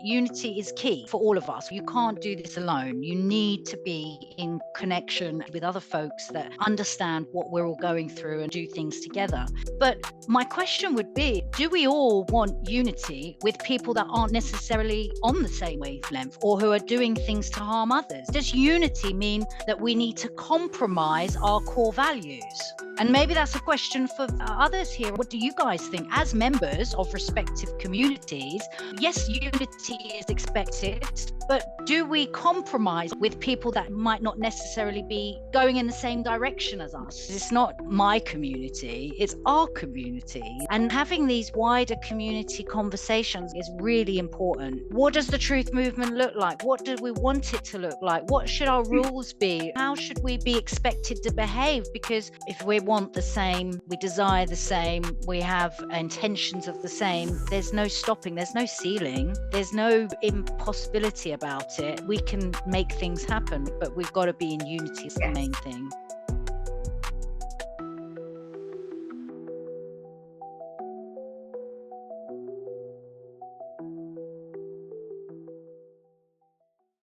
unity is key for all of us. You can't do this alone. You need to be in connection with other folks that understand what we're all going through and do things together. But my question would be, do we all want unity with people that aren't necessarily on the same wavelength or who are doing things to harm others? Does unity mean that we need to compromise our core values? And maybe that's a question for others here. What do you guys think as members of respective communities? Yes, unity is expected, but do we compromise with people that might not necessarily be going in the same direction as us? It's not my community, it's our community. And having these wider community conversations is really important. What does the truth movement look like? What do we want it to look like? What should our rules be? How should we be expected to behave? Because if we want the same, we desire the same, we have intentions of the same, there's no stopping, there's no ceiling, there's no impossibility about it. We can make things happen, but we've got to be in unity is the main thing.